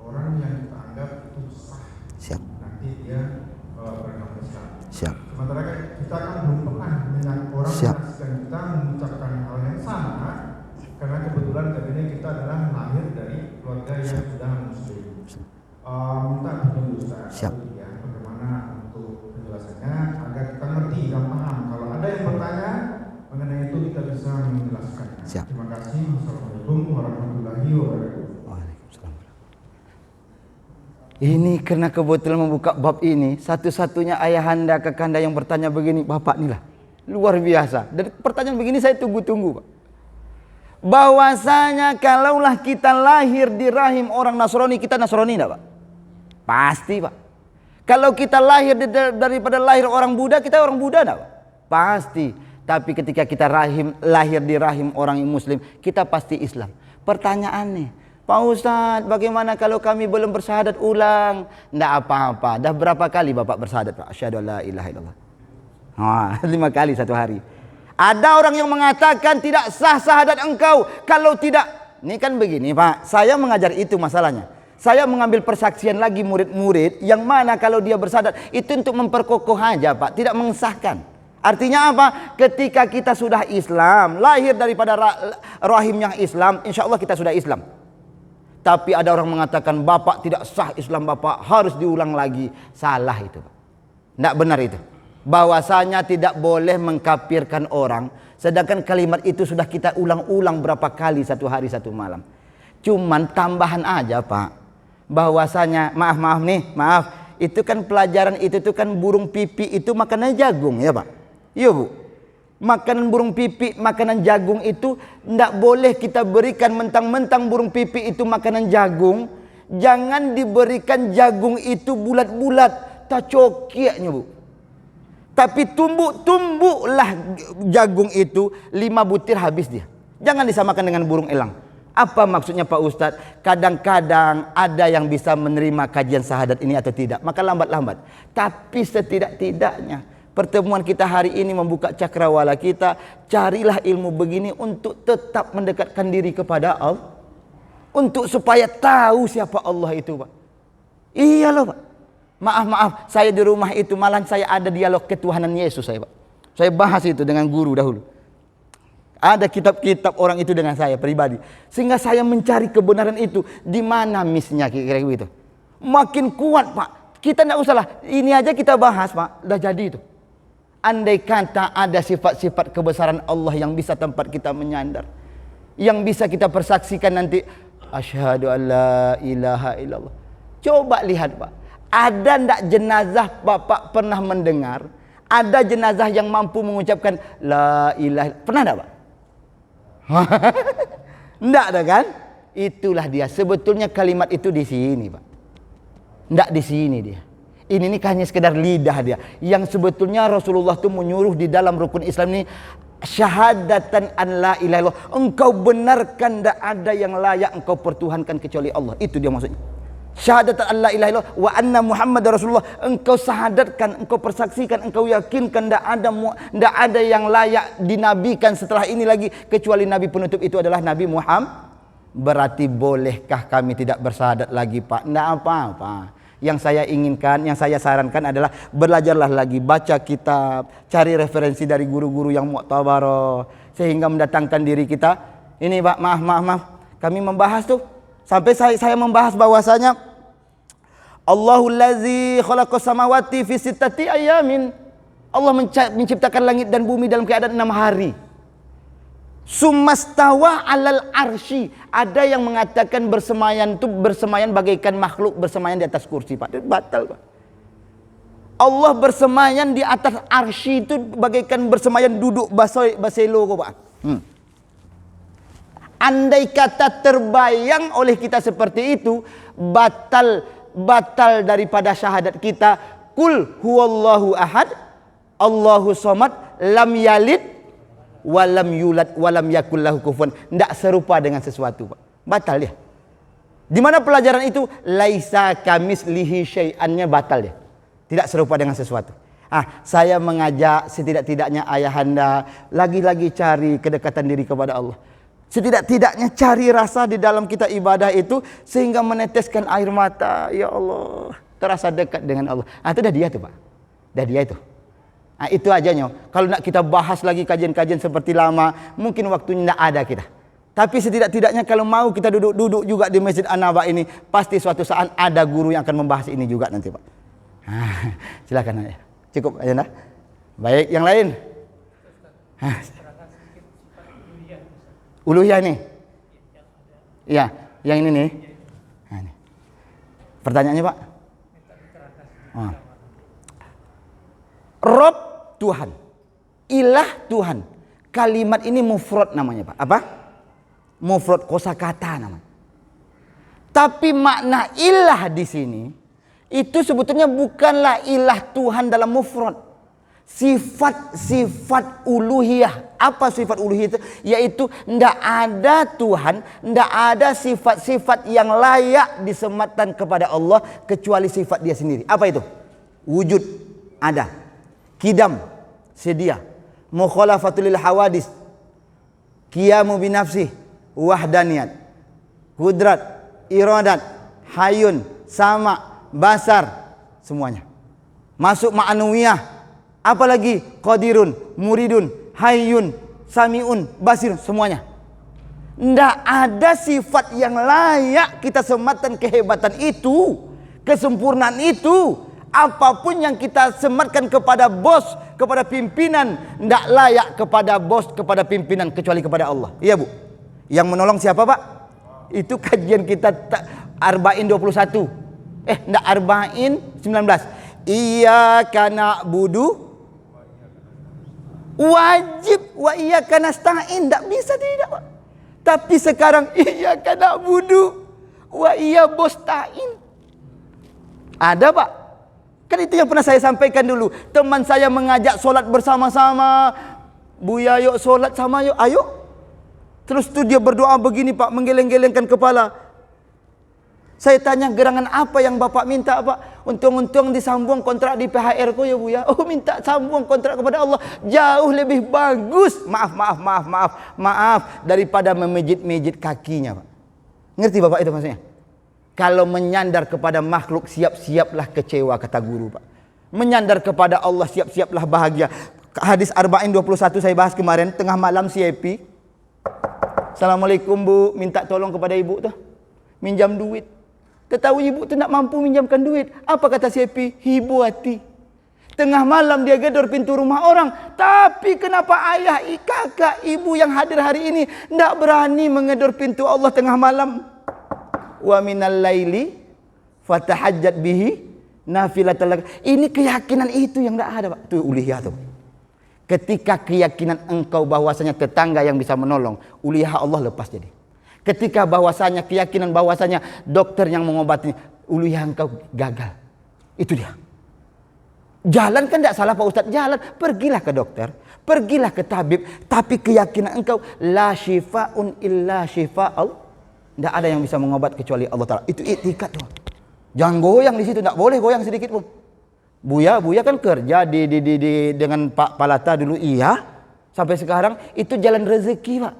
[SPEAKER 3] orang yang kita anggap itu sah.
[SPEAKER 2] Siap.
[SPEAKER 3] Nanti dia beragama Islam.
[SPEAKER 2] Siap.
[SPEAKER 3] Sementara kita kan belum pernah dengan orang
[SPEAKER 2] Siap.
[SPEAKER 3] yang kita mengucapkan hal yang sama keluarga yang sudah muslim. Minta petunjuk Ustaz.
[SPEAKER 2] Siap.
[SPEAKER 3] Ya, bagaimana untuk penjelasannya agar kita ngerti dan paham. Kalau ada yang bertanya mengenai itu kita bisa menjelaskan.
[SPEAKER 2] Siap.
[SPEAKER 3] Terima kasih. Assalamualaikum warahmatullahi wabarakatuh.
[SPEAKER 2] Waalaikumsalam. Ini karena kebetulan membuka bab ini, satu-satunya ayahanda kakanda yang bertanya begini, Bapak inilah luar biasa. Dan pertanyaan begini saya tunggu-tunggu, Pak. Bahwasanya kalaulah kita lahir di rahim orang Nasrani, kita Nasrani enggak, Pak? Pasti, Pak. Kalau kita lahir daripada lahir orang Buddha, kita orang Buddha enggak, Pak? Pasti. Tapi ketika kita lahir di rahim orang Muslim, kita pasti Islam. Pertanyaannya, Pak Ustadz, bagaimana kalau kami belum bersyahadat ulang? Enggak apa-apa. Dah berapa kali Bapak bersyahadat, Pak? Asyhadu an la ilaha illallah. 5 kali satu hari. Ada orang yang mengatakan tidak sah syahadat engkau kalau tidak. Ini kan begini, Pak. Saya mengajar itu masalahnya. Saya mengambil persaksian lagi murid-murid yang mana kalau dia bersyahadat itu untuk memperkokoh aja, Pak, tidak mengesahkan. Artinya apa? Ketika kita sudah Islam, lahir daripada rahim yang Islam, insya Allah kita sudah Islam. Tapi ada orang mengatakan Bapak tidak sah Islam Bapak, harus diulang lagi. Salah itu, Pak. Tidak benar itu. Bahwasanya tidak boleh mengkafirkan orang, sedangkan kalimat itu sudah kita ulang-ulang berapa kali satu hari satu malam. Cuman tambahan aja, Pak, bahwasanya maaf, itu kan pelajaran itu tuh kan burung pipi itu makanannya jagung ya, Pak. Iya, Bu. Makanan burung pipi, makanan jagung itu tidak boleh kita berikan mentang-mentang burung pipi itu makanan jagung. Jangan diberikan jagung itu bulat-bulat, tak cokiaknya, Bu. Tapi tumbuklah jagung itu 5 butir habis dia. Jangan disamakan dengan burung elang. Apa maksudnya Pak Ustadz? Kadang-kadang ada yang bisa menerima kajian syahadat ini atau tidak. Maka lambat-lambat. Tapi setidak-tidaknya pertemuan kita hari ini membuka cakrawala kita. Carilah ilmu begini untuk tetap mendekatkan diri kepada Allah. Untuk supaya tahu siapa Allah itu, Pak. Iya loh, Pak. Maaf, saya di rumah itu malah saya ada dialog ketuhanan Yesus saya, Pak. Saya bahas itu dengan guru dahulu. Ada kitab-kitab orang itu dengan saya pribadi. Sehingga saya mencari kebenaran itu. Di mana misnya kira-kira begitu. Makin kuat, Pak. Kita tidak usah lah. Ini aja kita bahas, Pak. Udah jadi itu. Andai kata ada sifat-sifat kebesaran Allah yang bisa tempat kita menyandar. Yang bisa kita persaksikan nanti. Asyhadu an la ilaha illallah. Coba lihat, Pak. Ada ndak jenazah Bapak pernah mendengar? Ada jenazah yang mampu mengucapkan la ilaha. Pernah enggak, Pak? Enggak ada kan? Itulah dia. Sebetulnya kalimat itu di sini, Pak. Enggak di sini dia. Ini hanya sekedar lidah dia. Yang sebetulnya Rasulullah itu menyuruh di dalam rukun Islam ini syahadatan an la ilaha illallah. Engkau benarkan enggak ada yang layak engkau pertuhankan kecuali Allah. Itu dia maksudnya. Syahadat Allah ilaha illallah wa anna Muhammad Rasulullah. Engkau syahadatkan, engkau persaksikan, engkau yakinkan tidak ada yang layak dinabikan setelah ini lagi kecuali Nabi penutup itu adalah Nabi Muhammad. Berarti bolehkah kami tidak bersyahadat lagi, Pak? Tidak apa-apa. Yang saya inginkan, yang saya sarankan adalah belajarlah lagi, baca kitab, cari referensi dari guru-guru yang mu'tabarah sehingga mendatangkan diri kita. Ini, Pak, maaf. Kami membahas tuh sampai saya membahas bahwasanya Allahul ladzi khalaqas samawati fi sittati ayamin. Allah menciptakan langit dan bumi dalam keadaan 6 hari. Summastawa alal arsy. Ada yang mengatakan bersemayan itu bersemayan bagaikan makhluk bersemayan di atas kursi, Pak. Itu batal, Pak. Allah bersemayan di atas arsy itu bagaikan bersemayan duduk baselo, Pak. Andai kata terbayang oleh kita seperti itu, batal daripada syahadat kita. Kul huwallahu ahad, Allahu somad, lam yalid, walam yulad, walam yakul lahu kufuwan. Tidak serupa dengan sesuatu, Pak. Batal dia. Di mana pelajaran itu? Laisa kamislihi syai'annya batal dia. Tidak serupa dengan sesuatu. Saya mengajak setidak-tidaknya ayahanda lagi-lagi cari kedekatan diri kepada Allah. Setidak-tidaknya cari rasa di dalam kita ibadah itu sehingga meneteskan air mata. Ya Allah, terasa dekat dengan Allah. Itu dah dia tuh, Pak. Dah dia itu. Itu aja nyo. Kalau nak kita bahas lagi kajian-kajian seperti lama, mungkin waktunya tidak ada kita. Tapi setidak-tidaknya kalau mau kita duduk-duduk juga di Masjid An-Nabawi ini, pasti suatu saat ada guru yang akan membahas ini juga nanti, Pak. Silakan aja. Cukup aja dah. Baik, yang lain. Uluhiyah nih. Iya, yang ini nih. Nah, ini. Pertanyaannya, Pak. Rob Tuhan. Ilah Tuhan. Kalimat ini mufrad namanya, Pak. Apa? Mufrad, kosakata namanya. Tapi makna ilah di sini itu sebetulnya bukanlah ilah Tuhan dalam mufrad. Sifat-sifat uluhiyah. Apa sifat uluhiyah itu? Yaitu tidak ada Tuhan, tidak ada sifat-sifat yang layak disematkan kepada Allah kecuali sifat Dia sendiri. Apa itu? Wujud, ada. Qidam, sedia. Mukhalafatul lil hawadis, qiyamu binafsih, wahdaniyat, kudrat, iradat, hayun, sama, basar, semuanya. Masuk ma'anawiyah, apalagi qadirun, muridun, hayyun, samiun, basirun, semuanya. Tidak ada sifat yang layak kita sematkan kehebatan itu, kesempurnaan itu. Apapun yang kita sematkan kepada bos, kepada pimpinan, tidak layak kepada bos, kepada pimpinan, kecuali kepada Allah. Iya, Bu. Yang menolong siapa, Pak? Itu kajian kita Arba'in 21. Tidak, Arba'in 19. Iyyaka na'budu, wajib, wa iyyaka nasta'in. Tidak bisa tidak, Pak. Tapi sekarang iyyaka na'budu, wa iya bosta'in. Ada, Pak. Kan itu yang pernah saya sampaikan dulu. Teman saya mengajak solat bersama-sama. Buya, yuk solat sama yuk. Ayo. Terus tu dia berdoa begini, Pak. Menggeleng-gelengkan kepala. Saya tanya, gerangan apa yang Bapak minta, Pak? Untung-untung disambung kontrak di PHR ko ya, Buya. Oh, minta sambung kontrak kepada Allah. Jauh lebih bagus. Maaf. Daripada memijit-mijit kakinya, Pak. Ngerti Bapak itu maksudnya? Kalau menyandar kepada makhluk, siap-siaplah kecewa, kata guru, Pak. Menyandar kepada Allah, siap-siaplah bahagia. Hadis Arba'in 21 saya bahas kemarin, tengah malam si Epi. Assalamualaikum, Bu, minta tolong kepada ibu tuh, minjam duit. Ketahui ibu tu tak mampu minjamkan duit. Apa kata si Epi? Hibu hati. Tengah malam dia gedor pintu rumah orang. Tapi kenapa ayah, kakak, ibu yang hadir hari ini tidak berani mengedor pintu Allah tengah malam? Wa minal laili fatahajjat bihi nafilatan lak. Ini keyakinan itu yang tidak ada, Pak. Itu uliyah tuh. Ketika keyakinan engkau bahwasanya tetangga yang bisa menolong, uliyah Allah lepas jadi. Ketika bahwasanya keyakinan bahwasanya dokter yang mengobati, uliyah engkau gagal. Itu dia. Jalan kan tidak salah, Pak Ustaz. Jalan, pergilah ke dokter, pergilah ke tabib, tapi keyakinan engkau la syifa'un illa syifa'al. Tidak ada yang bisa mengobat kecuali Allah Ta'ala. Itu iktikad tuh. Jangan goyang di situ. Tidak boleh goyang sedikit pun. Buya kan kerja dengan Pak Palata dulu. Iya. Sampai sekarang itu jalan rezeki, Pak.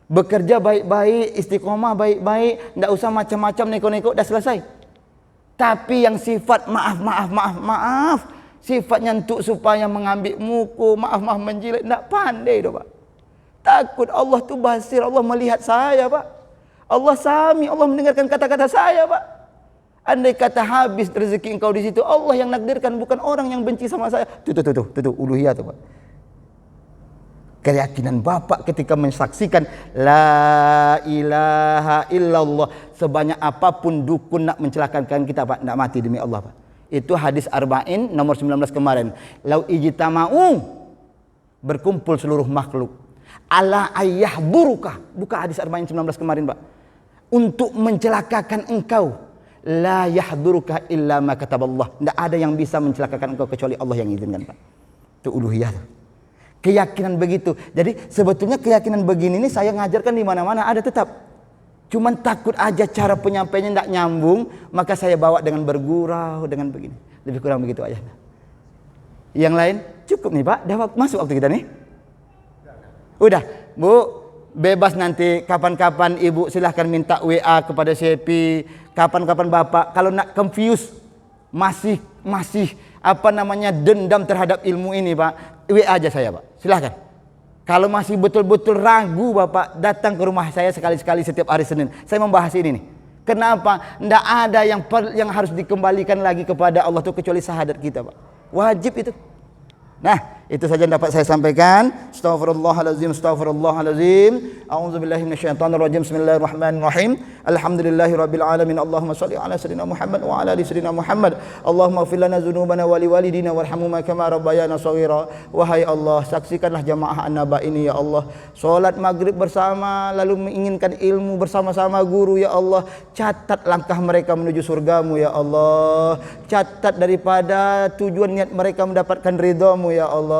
[SPEAKER 2] Bekerja baik-baik, istiqomah baik-baik. Tidak usah macam-macam neko-neko. Dah selesai. Tapi yang sifat maaf. Sifatnya untuk supaya mengambil muku. Maaf menjilat. Tidak pandai tu, Pak. Takut Allah tu basir. Allah melihat saya, Pak. Allah sami, Allah mendengarkan kata-kata saya, Pak. Andai kata habis rezeki engkau di situ, Allah yang nakdirkan, bukan orang yang benci sama saya. Tuh, uluhiyah tuh, Pak. Keyakinan Bapak ketika mensaksikan la ilaha illallah, sebanyak apapun dukun nak mencelakakan kita, Pak, nak mati demi Allah, Pak. Itu hadis Arba'in nomor 19 kemarin. Lau ijtama'u, berkumpul seluruh makhluk, ala ayyahduruka, buka hadis Arba'in 19 kemarin, Pak, untuk mencelakakan engkau, la yahduruka illa ma kataballah. Tidak ada yang bisa mencelakakan engkau kecuali Allah yang izinkan, Pak. Itu uluhiyah. Keyakinan begitu. Jadi sebetulnya keyakinan begini ini saya ngajarkan di mana-mana ada tetap. Cuman takut aja cara penyampaiannya tidak nyambung, maka saya bawa dengan bergurau, dengan begini. Lebih kurang begitu aja. Yang lain cukup nih, Pak. Dah masuk waktu kita nih. Udah, Bu. Bebas nanti kapan-kapan Ibu silahkan minta WA kepada CP. Kapan-kapan Bapak kalau nak confuse, masih dendam terhadap ilmu ini, Pak, WA aja saya, Pak. Silahkan. Kalau masih betul-betul ragu Bapak, datang ke rumah saya sekali-sekali setiap hari Senin. Saya membahas ini nih. Kenapa? Tidak ada yang harus dikembalikan lagi kepada Allah itu kecuali syahadat kita, Pak. Wajib itu. Nah, itu saja yang dapat saya sampaikan. Astaghfirullahalazim, astaghfirullahalazim. A'udzubillahi minasyaitonirrajim. Bismillahirrahmanirrahim. Alhamdulillahirabbil alamin. Allahumma shalli ala sayyidina Muhammad wa ala ali sayyidina Muhammad. Allahumma ighfir lana dzunubana wa liwalidina warhamhuma kama rabbayana shaghira. Wahai Allah, saksikanlah jamaah An-Naba ini ya Allah. Salat maghrib bersama, lalu menginginkan ilmu bersama-sama guru ya Allah. Catat langkah mereka menuju surgamu ya Allah. Catat daripada tujuan niat mereka mendapatkan ridhamu ya Allah.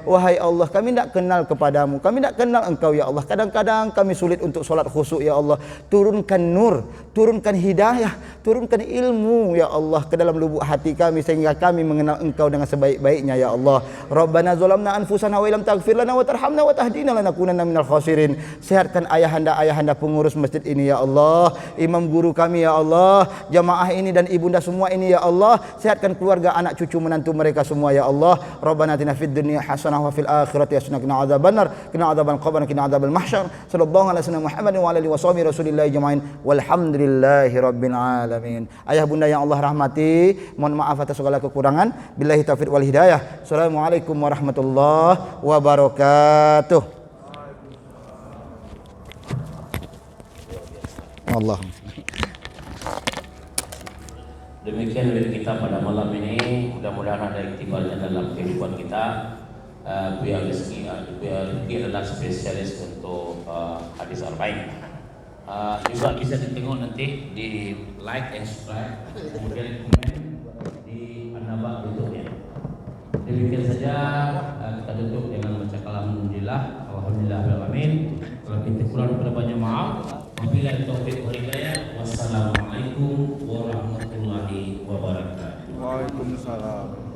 [SPEAKER 2] Wahai Allah, kami tidak kenal kepadamu, kami tidak kenal Engkau ya Allah. Kadang-kadang kami sulit untuk solat khusyuk ya Allah. Turunkan nur, turunkan hidayah, turunkan ilmu ya Allah ke dalam lubuk hati kami sehingga kami mengenal Engkau dengan sebaik-baiknya ya Allah. Rabbana zalamna anfusana wa illam taghfir lana wa tarhamna wa tahdina lanakunanna minal khasirin. Sehatkan ayahanda pengurus masjid ini ya Allah, imam guru kami ya Allah, jamaah ini dan ibunda semua ini ya Allah. Sehatkan keluarga, anak cucu menantu mereka semua ya Allah. Rabbana atina fid dunya hasanah wa fil akhirati hasanah qina adzabannar qina adzabal qabr qina adzabal mahsyar. Sallallahu alaihi wasallam Muhammadin wa alihi washabihi rasulillah jamain walhamdulillahi rabbil alamin. Ayah bunda yang Allah rahmati, mohon maaf atas segala kekurangan. Billahi taufiq wal hidayah. Assalamualaikum warahmatullahi wabarakatuh. Allah.
[SPEAKER 1] Demikian video kita pada malam ini. Mudah-mudahan ada iktibarnya dalam kehidupan kita. Biar rezeki adalah spesialis untuk hadis arba'in. Juga bisa ditengok nanti di like and subscribe, kemudian komen di An-Naba YouTube-nya. Demikian saja, kita tutup dengan baca alhamdulillah, alhamdulillahirabbil alamin. Kalau kita kurang banyak maaf. Wabillahi taufiq wal hidayah. Wassalamualaikum warahmatullahi wabarakatuh.
[SPEAKER 3] Waalaikumsalam.